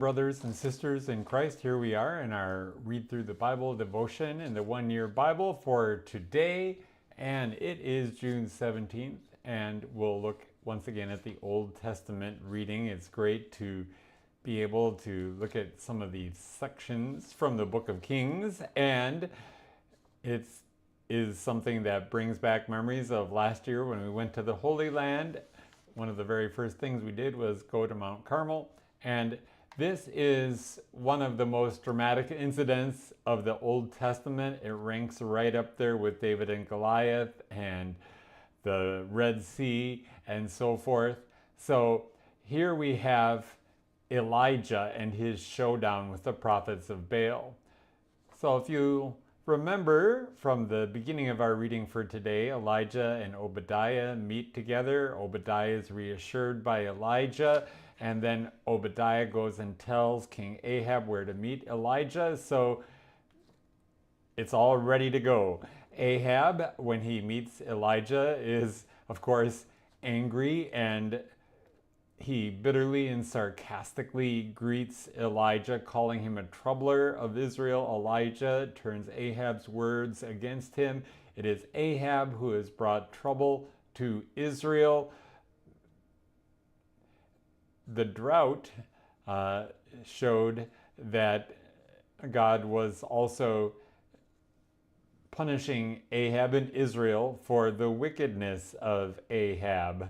Brothers and sisters in Christ, here we are in our Read Through the Bible devotion in the One Year Bible for today, and it is June 17th, and we'll look once again at the Old Testament reading. It's great to be able to look at some of these sections from the Book of Kings, and it is something that brings back memories of last year when we went to the Holy Land. One of the very first things we did was go to Mount Carmel, and this is one of the most dramatic incidents of the Old Testament. It ranks right up there with David and Goliath and the Red Sea and so forth. So here we have Elijah and his showdown with the prophets of Baal. So if you remember from the beginning of our reading for today, Elijah and Obadiah meet together. Obadiah is reassured by Elijah, and then Obadiah goes and tells King Ahab where to meet Elijah. So it's all ready to go. Ahab, when he meets Elijah, is of course angry, and he bitterly and sarcastically greets Elijah, calling him a troubler of Israel. Elijah turns Ahab's words against him. It is Ahab who has brought trouble to Israel. The drought showed that God was also punishing Ahab and Israel for the wickedness of Ahab.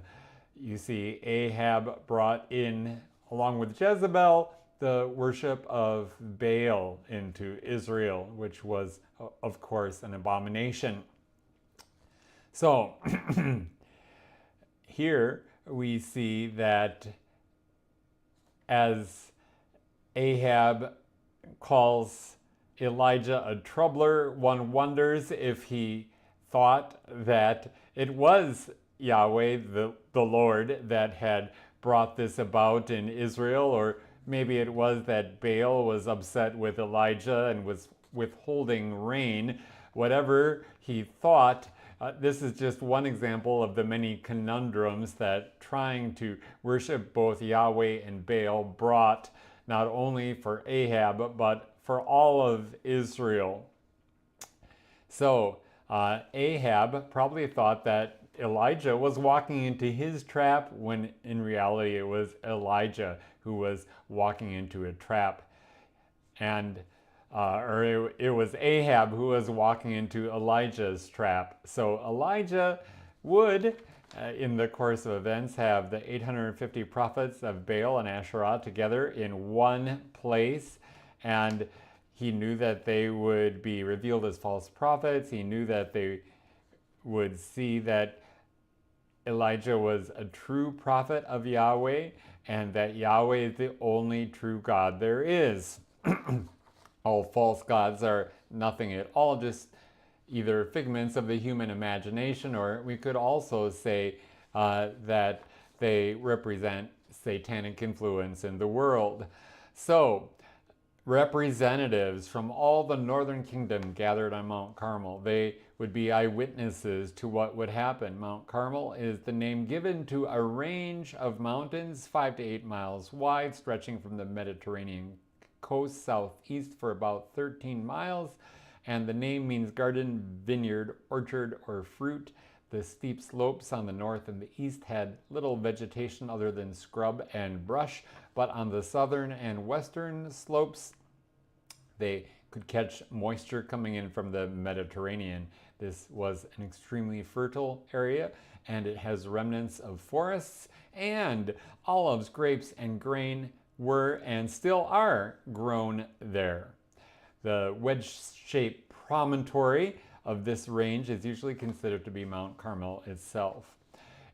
You see, Ahab brought in, along with Jezebel, the worship of Baal into Israel, which was, of course, an abomination. So, here we see that as Ahab calls Elijah a troubler, one wonders if he thought that it was Yahweh, the Lord, that had brought this about in Israel, or maybe it was that Baal was upset with Elijah and was withholding rain. Whatever he thought, this is just one example of the many conundrums that trying to worship both Yahweh and Baal brought, not only for Ahab, but for all of Israel. So Ahab probably thought that Elijah was walking into his trap, when in reality it was Elijah who was walking into a trap. And or it was Ahab who was walking into Elijah's trap. So Elijah would, in the course of events, have the 850 prophets of Baal and Asherah together in one place, and he knew that they would be revealed as false prophets. He knew that they would see that Elijah was a true prophet of Yahweh, and that Yahweh is the only true God there is. All false gods are nothing at all, just either figments of the human imagination, or we could also say that they represent satanic influence in the world. So, representatives from all the northern kingdom gathered on Mount Carmel. They would be eyewitnesses to what would happen. Mount Carmel is the name given to a range of mountains 5 to 8 miles wide, stretching from the Mediterranean coast southeast for about 13 miles. And the name means garden, vineyard, orchard, or fruit. The steep slopes on the north and the east had little vegetation other than scrub and brush, but on the southern and western slopes, they could catch moisture coming in from the Mediterranean. This was an extremely fertile area, and it has remnants of forests, and olives, grapes, and grain were and still are grown there. The wedge-shaped promontory of this range is usually considered to be Mount Carmel itself.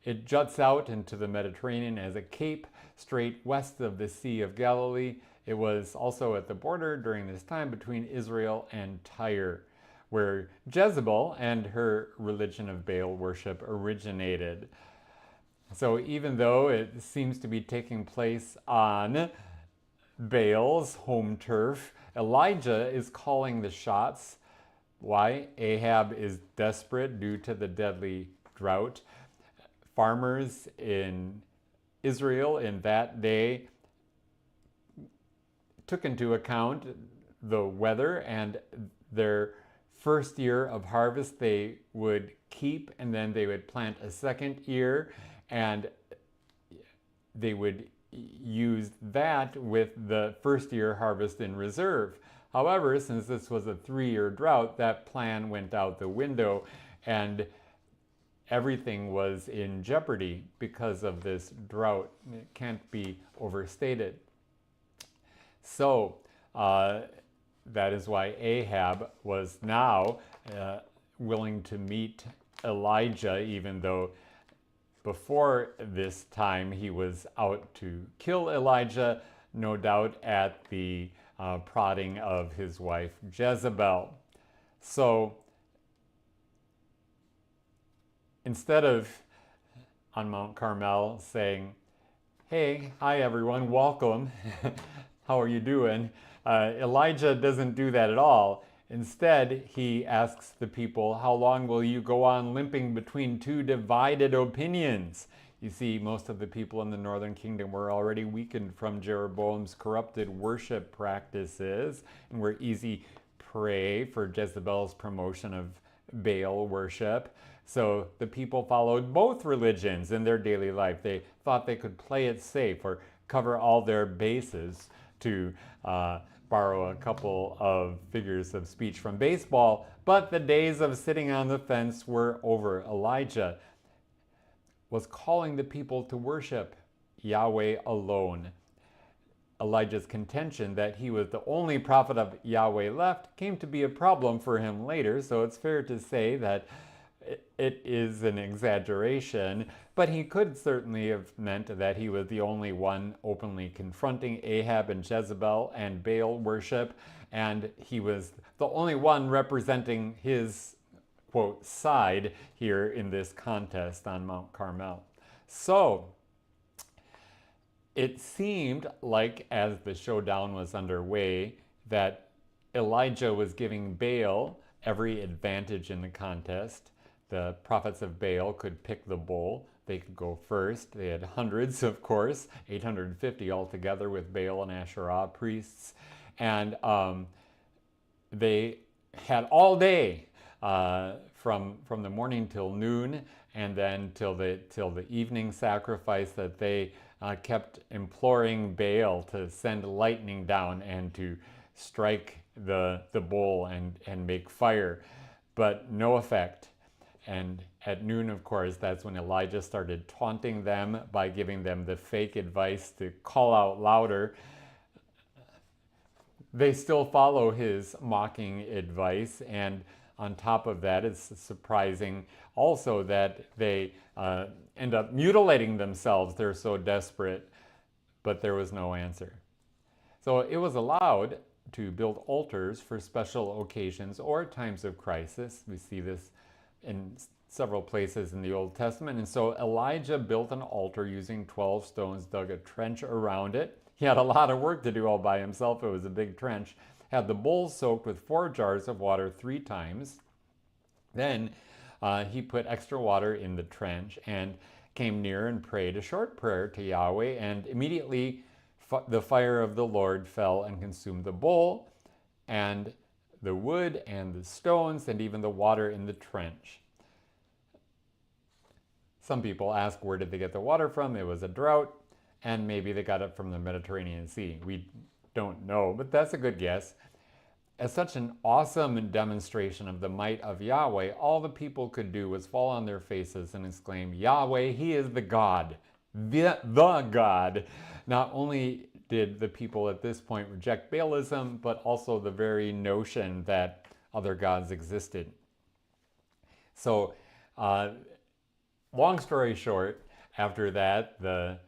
It juts out into the Mediterranean as a cape straight west of the Sea of Galilee. It was also at the border during this time between Israel and Tyre, where Jezebel and her religion of Baal worship originated. So even though it seems to be taking place on Baal's home turf, Elijah is calling the shots. Why? Ahab is desperate due to the deadly drought. Farmers in Israel in that day took into account the weather, and their first year of harvest they would keep, and then they would plant a second year, and they would use that with the first year harvest in reserve. However, since this was a 3-year drought, that plan went out the window, and everything was in jeopardy because of this drought. It can't be overstated. So that is why Ahab was now willing to meet Elijah, even though before this time he was out to kill Elijah, no doubt at the prodding of his wife Jezebel. So instead of on Mount Carmel saying, "Hey, hi everyone, welcome, how are you doing?" Elijah doesn't do that at all. Instead, he asks the people, "How long will you go on limping between two divided opinions?" You see, most of the people in the northern kingdom were already weakened from Jeroboam's corrupted worship practices and were easy prey for Jezebel's promotion of Baal worship. So the people followed both religions in their daily life. They thought they could play it safe or cover all their bases, to borrow a couple of figures of speech from baseball. But the days of sitting on the fence were over. Elijah was calling the people to worship Yahweh alone. Elijah's contention that he was the only prophet of Yahweh left came to be a problem for him later, so it's fair to say that it is an exaggeration, but he could certainly have meant that he was the only one openly confronting Ahab and Jezebel and Baal worship, and he was the only one representing his, quote, side here in this contest on Mount Carmel. So it seemed like, as the showdown was underway, that Elijah was giving Baal every advantage in the contest. The prophets of Baal could pick the bull. They could go first. They had hundreds, of course, 850 altogether with Baal and Asherah priests. And they had all day from the morning till noon, and then till the evening sacrifice, that they kept imploring Baal to send lightning down and to strike the bull and make fire, but no effect. And at noon, of course, that's when Elijah started taunting them by giving them the fake advice to call out louder. They still follow his mocking advice, and on top of that, it's surprising also that they end up mutilating themselves. They're so desperate, but there was no answer. So it was allowed to build altars for special occasions or times of crisis. We see this in several places in the Old Testament. And so Elijah built an altar using 12 stones, dug a trench around it. He had a lot of work to do all by himself. It was a big trench. Had the bulls soaked with 4 jars of water 3 times. Then he put extra water in the trench and came near and prayed a short prayer to Yahweh, and immediately the fire of the Lord fell and consumed the bull and the wood and the stones and even the water in the trench. Some people ask, where did they get the water from? It was a drought, and maybe they got it from the Mediterranean Sea. We don't know, but that's a good guess. As such an awesome demonstration of the might of Yahweh, all the people could do was fall on their faces and exclaim, "Yahweh, he is the God, the God." Not only did the people at this point reject Baalism, but also the very notion that other gods existed. So, long story short, after that, the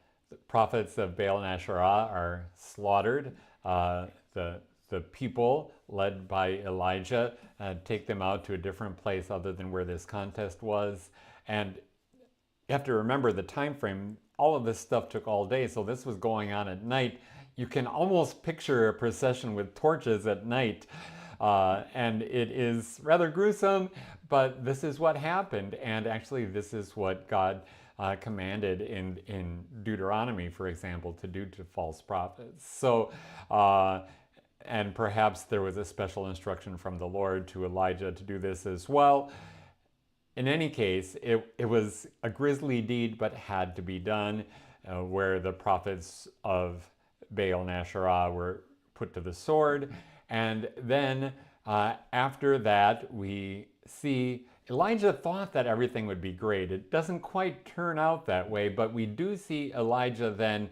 prophets of Baal and Asherah are slaughtered. The people, led by Elijah, take them out to a different place other than where this contest was. And you have to remember the time frame. All of this stuff took all day, so this was going on at night. You can almost picture a procession with torches at night. And it is rather gruesome, but this is what happened. And actually, this is what God commanded in Deuteronomy, for example, to do to false prophets. So and perhaps there was a special instruction from the Lord to Elijah to do this as well. In any case, it was a grisly deed, but had to be done, where the prophets of Baal and Asherah were put to the sword. And then after that, we see Elijah thought that everything would be great. It doesn't quite turn out that way, but we do see Elijah then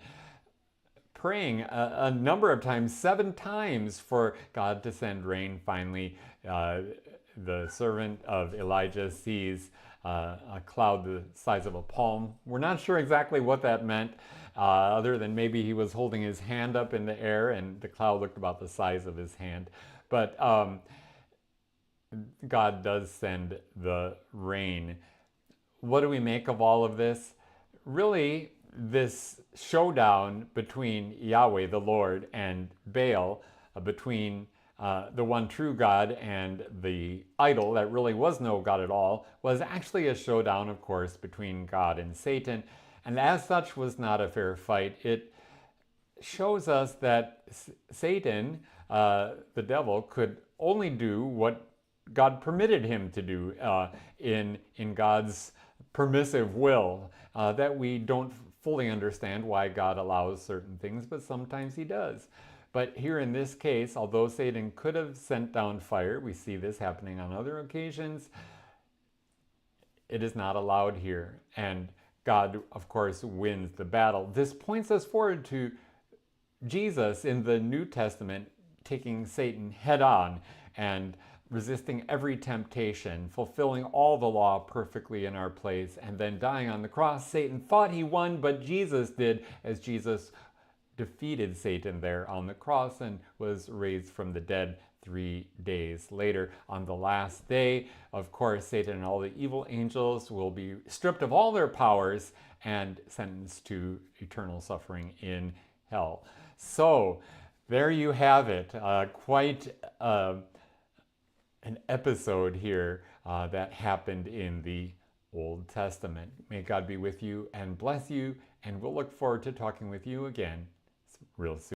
praying a number of times, 7 times, for God to send rain. Finally, the servant of Elijah sees a cloud the size of a palm. We're not sure exactly what that meant, other than maybe he was holding his hand up in the air and the cloud looked about the size of his hand. But God does send the rain. What do we make of all of this? Really, this showdown between Yahweh, the Lord, and Baal, between the one true God and the idol that really was no God at all, was actually a showdown, of course, between God and Satan. And as such was not a fair fight. It shows us that Satan, the devil, could only do what God permitted him to do in God's permissive will, that we don't fully understand why God allows certain things, but sometimes he does. But here in this case, although Satan could have sent down fire, we see this happening on other occasions, it is not allowed here. And God, of course, wins the battle. This points us forward to Jesus in the New Testament taking Satan head on and resisting every temptation, fulfilling all the law perfectly in our place, and then dying on the cross. Satan thought he won, but Jesus did, as Jesus defeated Satan there on the cross and was raised from the dead 3 days later. On the last day, of course, Satan and all the evil angels will be stripped of all their powers and sentenced to eternal suffering in hell. So there you have it. Quite an episode here that happened in the Old Testament. May God be with you and bless you, and we'll look forward to talking with you again real soon.